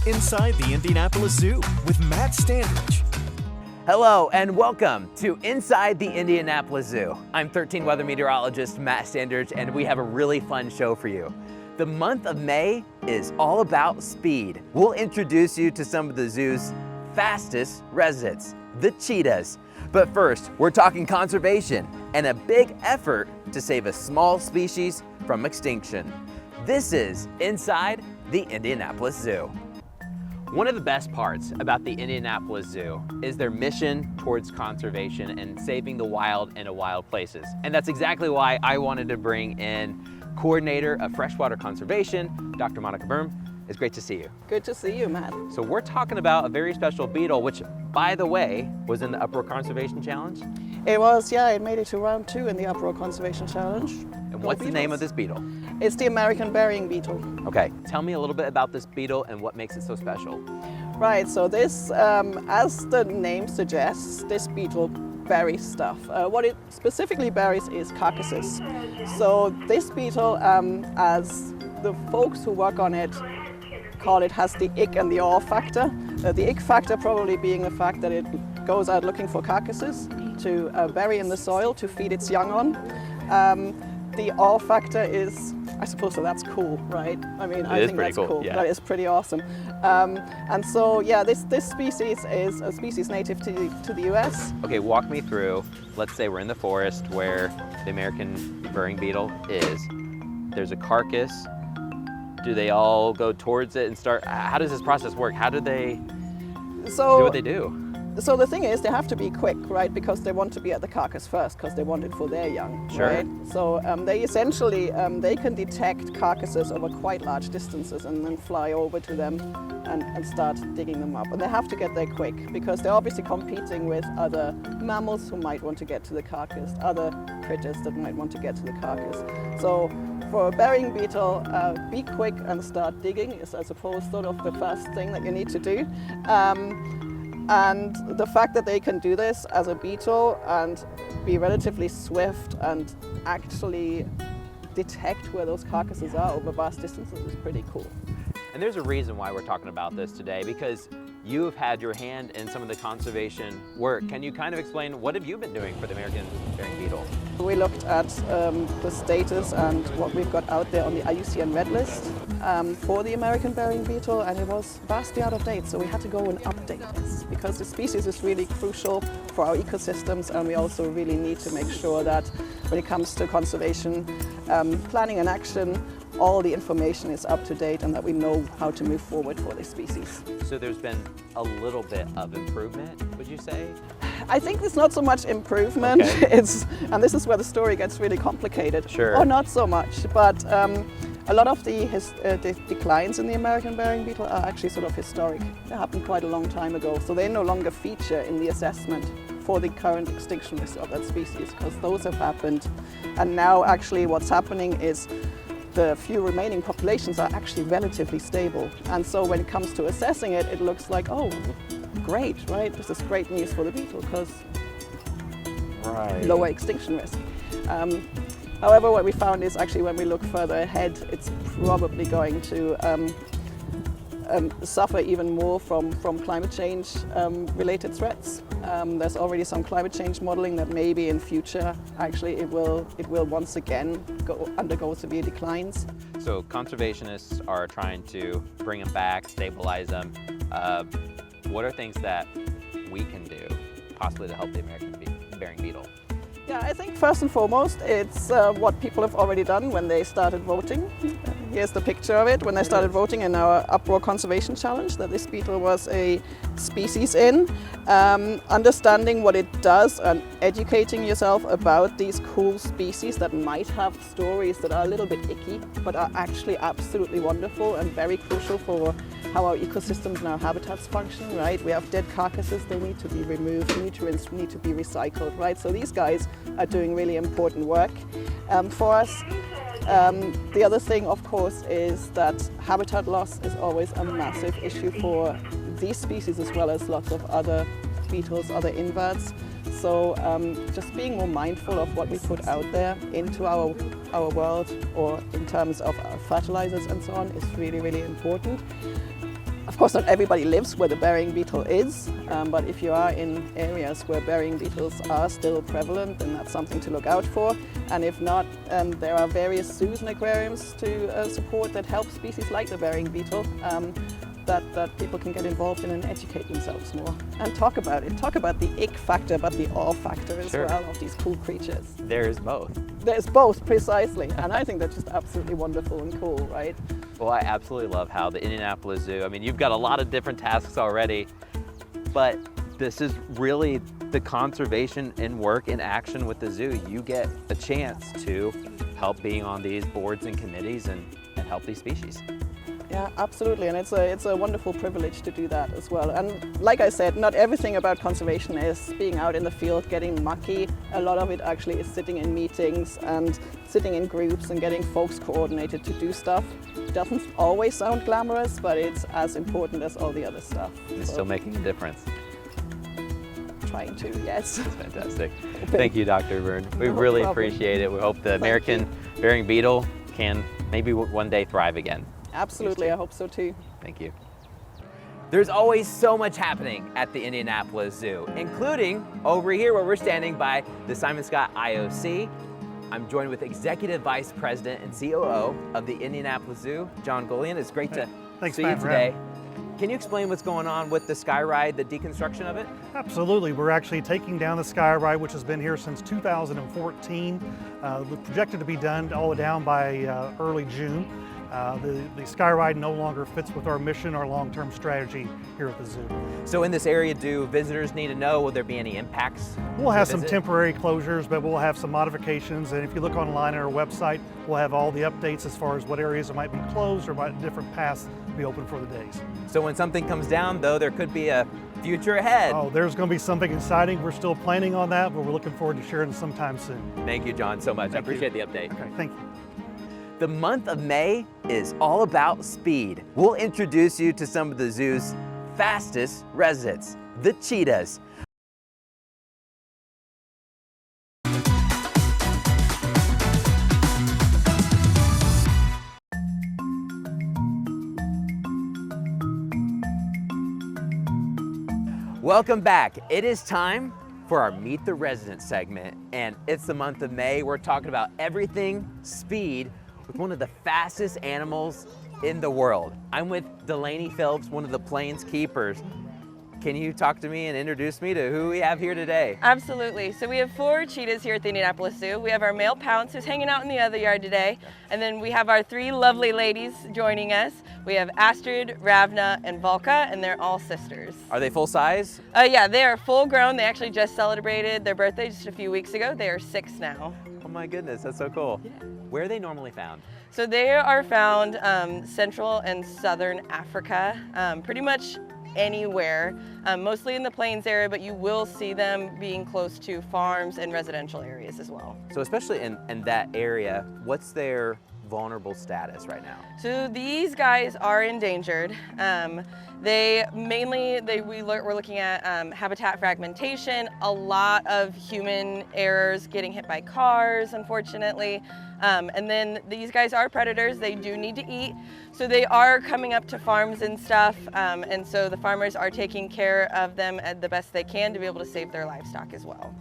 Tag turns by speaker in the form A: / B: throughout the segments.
A: Inside the Indianapolis Zoo with Matt Standridge.
B: Hello and welcome to Inside the Indianapolis Zoo. I'm 13 weather meteorologist Matt Standridge, and we have a really fun show for you. The month of May is all about speed. We'll introduce you to some of the zoo's fastest residents, the cheetahs. But first, we're talking conservation and a big effort to save a small species from extinction. This is Inside the Indianapolis Zoo. One of the best parts about the Indianapolis Zoo is their mission towards conservation and saving the wild in wild places. And that's exactly why I wanted to bring in Coordinator of Freshwater Conservation, Dr. Monica Berm. It's great to see you.
C: Good to see you, Matt.
B: So we're talking about a very special beetle, which, by the way, was in the Uproar Conservation Challenge.
C: It was, yeah, it made it to round 2 in the Uproar Conservation Challenge.
B: And what's the name of this beetle?
C: It's the American Burying Beetle.
B: Okay, tell me a little bit about this beetle and what makes it so special.
C: Right, so this, as the name suggests, this beetle buries stuff. What it specifically buries is carcasses. So this beetle, as the folks who work on it call it, has the ick and the awe factor. The ick factor probably being the fact that it goes out looking for carcasses to bury in the soil to feed its young on. The awe factor is, I suppose, so that's cool, right? I mean, I think that's cool.
B: Yeah.
C: That is pretty awesome. And so, yeah, this species is a species native to the US.
B: Okay, walk me through, let's say we're in the forest where the American Burying Beetle is. There's a carcass. Do they all go towards it and start, how does this process work? How do they do what they do?
C: So the thing is, they have to be quick, right? Because they want to be at the carcass first, because they want it for their young,
B: Sure.
C: right? So they essentially, they can detect carcasses over quite large distances and then fly over to them and start digging them up. And they have to get there quick, because they're obviously competing with other mammals who might want to get to the carcass, other critters that might want to get to the carcass. So for a burying beetle, be quick and start digging is, I suppose, sort of the first thing that you need to do. And the fact that they can do this as a beetle and be relatively swift and actually detect where those carcasses are over vast distances is pretty cool.
B: And there's a reason why we're talking about this today, because you have had your hand in some of the conservation work. Can you kind of explain, what have you been doing for the American Burying Beetle?
C: We looked at the status and what we've got out there on the IUCN Red List for the American Burying Beetle, and it was vastly out of date, so we had to go and update this, because the species is really crucial for our ecosystems, and we also really need to make sure that when it comes to conservation planning and action, all the information is up to date and that we know how to move forward for this species.
B: So there's been a little bit of improvement, would you say?
C: I think there's not so much improvement.
B: Okay.
C: And this is where the story gets really complicated.
B: Sure.
C: Or not so much, but a lot of the declines in the American Burying Beetle are actually sort of historic. They happened quite a long time ago, so they no longer feature in the assessment for the current extinction risk of that species, because those have happened. And now actually what's happening is the few remaining populations are actually relatively stable. And so when it comes to assessing it, it looks like, oh, great, right? This is great news for the beetle, because lower extinction risk. However, what we found is actually when we look further ahead, it's probably going to suffer even more from climate change related threats. There's already some climate change modeling that maybe in future actually it will once again undergo severe declines.
B: So conservationists are trying to bring them back, stabilize them. What are things that we can do possibly to help the American Burying Beetle?
C: Yeah, I think first and foremost, it's what people have already done when they started voting. Here's the picture of it when they started voting in our Uproar Conservation Challenge that this beetle was a species in. Understanding what it does and educating yourself about these cool species that might have stories that are a little bit icky, but are actually absolutely wonderful and very crucial for how our ecosystems and our habitats function, right? We have dead carcasses, they need to be removed, nutrients need to be recycled, right? So these guys are doing really important work for us. The other thing, of course, is that habitat loss is always a massive issue for these species as well as lots of other beetles, other inverts. So just being more mindful of what we put out there into our world, or in terms of fertilizers and so on, is really, really important. Of course, not everybody lives where the burying beetle is, but if you are in areas where burying beetles are still prevalent, then that's something to look out for. And if not, there are various zoos and aquariums to support that help species like the burying beetle, that people can get involved in and educate themselves more and talk about it. Talk about the ick factor, but the awe factor as
B: Sure.
C: well of these cool creatures.
B: There's both.
C: There's both, precisely. And I think that's just absolutely wonderful and cool, right?
B: Well, I absolutely love how the Indianapolis Zoo, I mean, you've got a lot of different tasks already, but this is really the conservation and work in action with the zoo. You get a chance to help being on these boards and committees and help these species.
C: Yeah, absolutely, and it's a wonderful privilege to do that as well. And like I said, not everything about conservation is being out in the field getting mucky. A lot of it actually is sitting in meetings and sitting in groups and getting folks coordinated to do stuff. It doesn't always sound glamorous, but it's as important as all the other stuff.
B: It's still making a difference.
C: Trying to, yes.
B: That's fantastic. Thank you, Dr. Byrne. We
C: No
B: really
C: problem.
B: appreciate it. We hope the American Burying Beetle can maybe one day thrive again.
C: Absolutely, I hope so too.
B: Thank you. There's always so much happening at the Indianapolis Zoo, including over here where we're standing by the Simon Skjodt IOC. I'm joined with Executive Vice President and COO of the Indianapolis Zoo, John Gullion. It's great to
D: Thanks,
B: see you
D: Matt, for
B: today.
D: having
B: Can you explain what's going on with the Skyride, the deconstruction of it?
D: Absolutely. We're actually taking down the Skyride, which has been here since 2014. We're projected to be done all down by early June. The Skyride no longer fits with our mission, our long-term strategy here at the zoo.
B: So in this area, do visitors need to know, will there be any impacts?
D: We'll have some
B: visit?
D: temporary closures, but we'll have some modifications. And if you look online on our website, we'll have all the updates as far as what areas that might be closed or what different paths be open for the days.
B: So when something comes down, though, there could be a future ahead.
D: Oh, there's going to be something exciting. We're still planning on that, but we're looking forward to sharing it sometime soon.
B: Thank you, John, so much. I
D: Thank you.
B: appreciate the update.
D: Okay, thank you.
B: The month of May is all about speed. We'll introduce you to some of the zoo's fastest residents, the cheetahs. Welcome back. It is time for our Meet the Resident segment, and it's the month of May. We're talking about everything speed with one of the fastest animals in the world. I'm with Delaney Phillips, one of the plains keepers. Can you talk to me and introduce me to who we have here today?
E: Absolutely. So we have 4 cheetahs here at the Indianapolis Zoo. We have our male Pounce, who's hanging out in the other yard today. And then we have our 3 lovely ladies joining us. We have Astrid, Ravna, and Volka, and they're all sisters.
B: Are they full size?
E: Yeah, they are full grown. They actually just celebrated their birthday just a few weeks ago. They are 6 now.
B: Oh my goodness, that's so cool.
E: Yeah.
B: Where are they normally found?
E: So they are found Central and Southern Africa, pretty much anywhere, mostly in the plains area, but you will see them being close to farms and residential areas as well.
B: So especially in that area, what's their vulnerable status right now?
E: So these guys are endangered. We're looking at habitat fragmentation, a lot of human errors, getting hit by cars, unfortunately. And then these guys are predators. They do need to eat. So they are coming up to farms and stuff. And so the farmers are taking care of them the best they can to be able to save their livestock as well.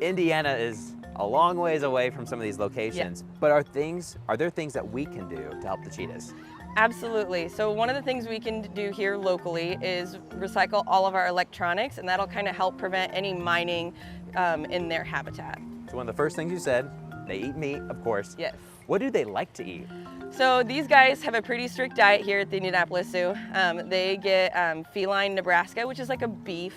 B: Indiana is a long ways away from some of these locations, but are there things that we can do to help the cheetahs?
E: Absolutely. So one of the things we can do here locally is recycle all of our electronics, and that'll kind of help prevent any mining in their habitat.
B: So one of the first things you said, they eat meat, of course.
E: Yes.
B: What do they like to eat?
E: So these guys have a pretty strict diet here at the Indianapolis Zoo. They get feline Nebraska, which is like a beef.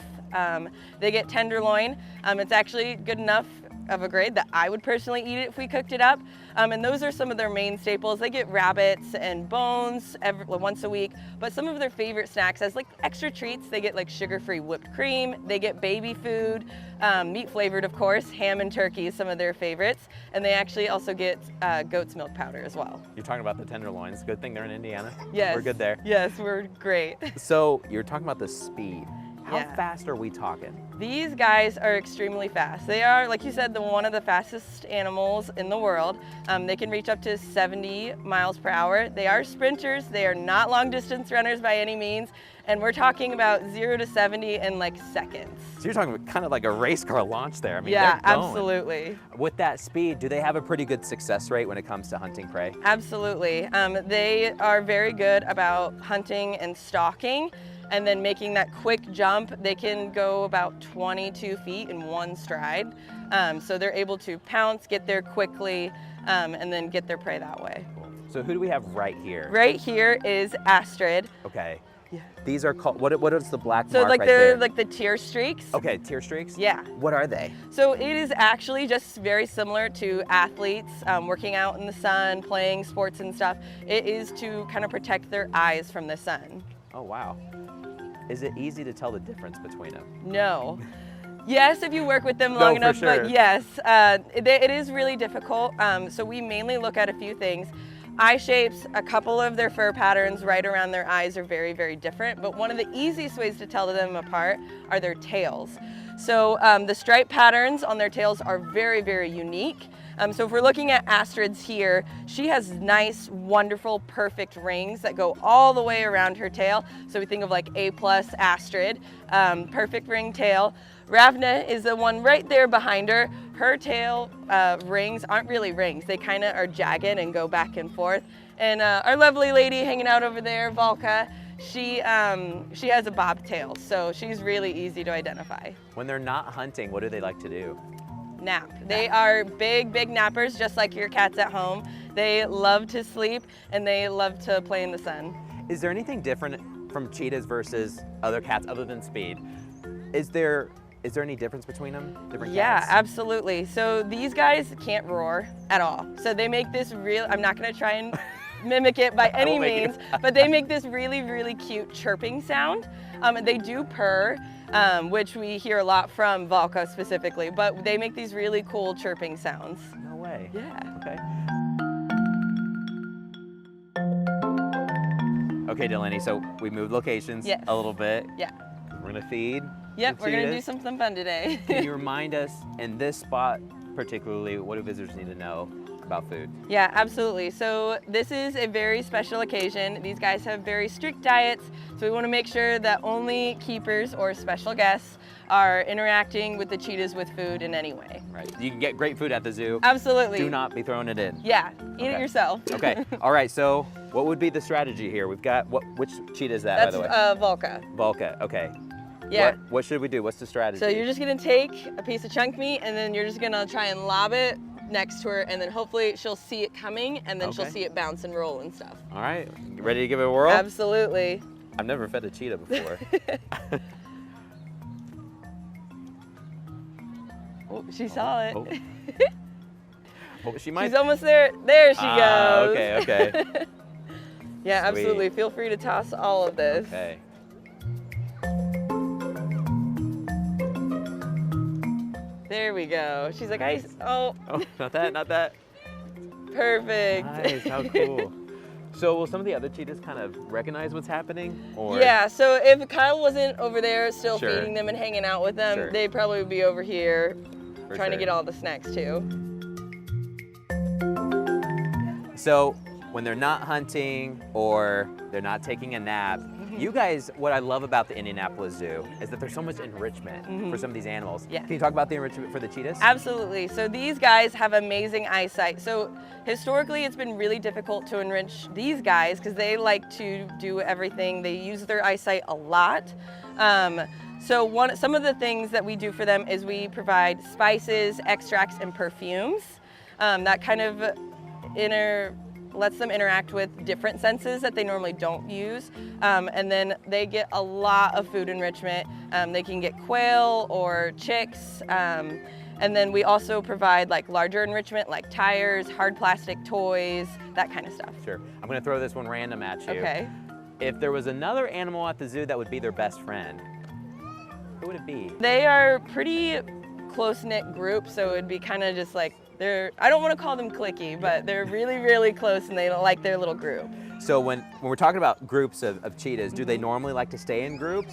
E: They get tenderloin. It's actually good enough of a grade that I would personally eat it if we cooked it up. And those are some of their main staples. They get rabbits and bones once a week, but some of their favorite snacks as like extra treats, they get like sugar-free whipped cream, they get baby food, meat flavored of course, ham and turkey is some of their favorites, and they actually also get goat's milk powder as well.
B: You're talking about the tenderloins. Good thing they're in Indiana.
E: Yes.
B: We're good there.
E: Yes, we're great.
B: So you're talking about the speed. How
E: Yeah.
B: fast are we talking?
E: These guys are extremely fast. They are, like you said, one of the fastest animals in the world. They can reach up to 70 miles per hour. They are sprinters. They are not long distance runners by any means. And we're talking about 0 to 70 in like seconds.
B: So you're talking about kind of like a race car launch there. I mean,
E: Yeah,
B: they're going.
E: absolutely.
B: With that speed, do they have a pretty good success rate when it comes to hunting prey?
E: Absolutely. They are very good about hunting and stalking, and then making that quick jump. They can go about 22 feet in one stride. So they're able to pounce, get there quickly, and then get their prey that way.
B: So who do we have right here?
E: Right here is Astrid.
B: Okay.
E: Yeah.
B: These are called, what is the black
E: So
B: mark
E: like
B: right
E: they're
B: there?
E: like the tear streaks.
B: Okay, tear streaks?
E: Yeah.
B: What are they?
E: So it is actually just very similar to athletes working out in the sun, playing sports and stuff. It is to kind of protect their eyes from the sun.
B: Oh, wow. Is it easy to tell the difference between them?
E: No. Yes, if you work with them
B: No,
E: long
B: for
E: enough,
B: sure.
E: but yes, it is really difficult. So we mainly look at a few things. Eye shapes, a couple of their fur patterns right around their eyes are very, very different, but one of the easiest ways to tell them apart are their tails. So the stripe patterns on their tails are very, very unique. So if we're looking at Astrid's here, she has nice, wonderful, perfect rings that go all the way around her tail. So we think of like A+ Astrid, perfect ring tail. Ravna is the one right there behind her. Her tail rings aren't really rings. They kind of are jagged and go back and forth. And our lovely lady hanging out over there, Valka, she has a bobtail, so she's really easy to identify.
B: When they're not hunting, what do they like to do?
E: Nap. They are big, big nappers, just like your cats at home. They love to sleep and they love to play in the sun.
B: Is there anything different from cheetahs versus other cats other than speed? Is there any difference between them? Different
E: Yeah,
B: cats?
E: absolutely. So these guys can't roar at all. So they make this real, I'm not gonna try and mimic it by any
B: won't make
E: means, but they make this really, really cute chirping sound. They do purr, which we hear a lot from Valka specifically, but they make these really cool chirping sounds.
B: No way.
E: Yeah.
B: Okay. Okay, Delaney, so we moved locations
E: Yes.
B: a little bit.
E: Yeah.
B: We're gonna feed.
E: Yep,
B: the
E: we're gonna do
B: cheetahs.
E: something fun today.
B: Can you remind us, in this spot particularly, what do visitors need to know about food?
E: Yeah, absolutely. So this is a very special occasion. These guys have very strict diets, so we want to make sure that only keepers or special guests are interacting with the cheetahs with food in any way.
B: Right. You can get great food at the zoo.
E: Absolutely.
B: Do not be throwing it in.
E: Yeah, eat it
B: Okay.
E: yourself.
B: Okay. All right. So, what would be the strategy here? We've got which cheetah is that,
E: That's
B: by the way?
E: Valka.
B: Volca. Okay.
E: Yeah.
B: What should we do? What's the strategy?
E: So you're just gonna take a piece of chunk meat and then you're just gonna try and lob it next to her, and then hopefully she'll see it coming, and then she'll
B: Okay.
E: see it bounce and roll and stuff.
B: All right. You ready to give it a whirl?
E: Absolutely.
B: I've never fed a cheetah before.
E: Oh, she saw it.
B: Oh. Oh, she might.
E: She's almost there. There she
B: Ah,
E: goes.
B: okay. Okay.
E: Yeah,
B: Sweet.
E: absolutely. Feel free to toss all of this.
B: Okay.
E: There we go. She's like, oh,
B: Oh, not that. Not that.
E: perfect.
B: Nice. How cool. So, will some of the other cheetahs kind of recognize what's happening, or?
E: Yeah, so if Kyle wasn't over there still
B: Sure.
E: feeding them and hanging out with them,
B: Sure.
E: they'd probably be over here
B: For
E: trying to
B: sure.
E: get all the snacks too.
B: So, when they're not hunting or they're not taking a nap, you guys, what I love about the Indianapolis Zoo is that there's so much enrichment for some of these animals.
E: Yeah.
B: Can you talk about the enrichment for the cheetahs?
E: Absolutely. So these guys have amazing eyesight. So historically, it's been really difficult to enrich these guys because they like to do everything. They use their eyesight a lot. So some of the things that we do for them is we provide spices, extracts, and perfumes. That kind of lets them interact with different senses that they normally don't use. And then they get a lot of food enrichment. They can get quail or chicks. And then we also provide like larger enrichment like tires, hard plastic toys, that kind of stuff.
B: Sure. I'm going to throw this one random at you.
E: Okay.
B: If there was another animal at the zoo that would be their best friend, who would it be?
E: They are pretty close-knit group, so it'd be kind of just like, I don't want to call them cliquey, but they're really, really close and they like their little group.
B: So when we're talking about groups of cheetahs, do they normally like to stay in groups?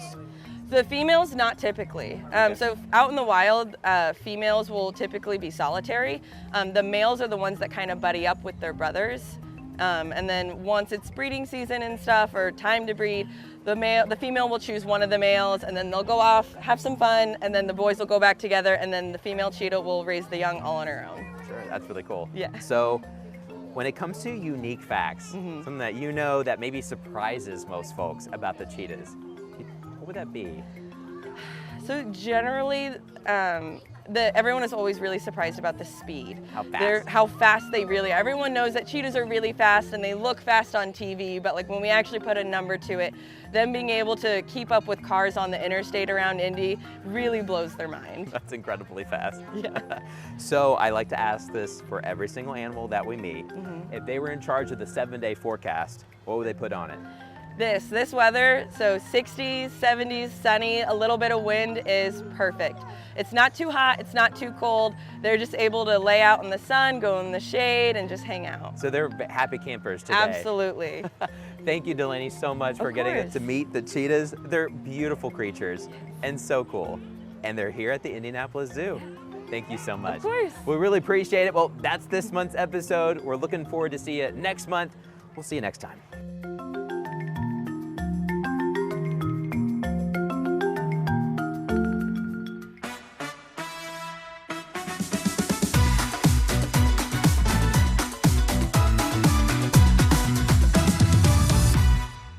E: The females, not typically. So out in the wild, females will typically be solitary. The males are the ones that kind of buddy up with their brothers. And then once it's breeding season and stuff, or time to breed, the female will choose one of the males, and then they'll go off, have some fun, and then the boys will go back together, and then the female cheetah will raise the young all on her own.
B: Sure, that's really cool.
E: Yeah.
B: So when it comes to unique facts, something that you know that maybe surprises most folks about the cheetahs, what would that be?
E: So generally, everyone is always really surprised about the speed.
B: How fast?
E: How fast they really are. Everyone knows that cheetahs are really fast and they look fast on TV, but like when we actually put a number to it, them being able to keep up with cars on the interstate around Indy really blows their mind.
B: That's incredibly fast.
E: Yeah.
B: So I like to ask this for every single animal that we meet. If they were in charge of the 7-day forecast, what would they put on it?
E: This weather, so 60s, 70s, sunny, a little bit of wind is perfect. It's not too hot, it's not too cold. They're just able to lay out in the sun, go in the shade, and just hang out.
B: So they're happy campers today.
E: Absolutely.
B: Thank you, Delaney, so much for getting to meet the cheetahs. They're beautiful creatures and so cool. And they're here at the Indianapolis Zoo. Thank you so much.
E: Of course.
B: We really appreciate it. Well, that's this month's episode. We're looking forward to see you next month. We'll see you next time.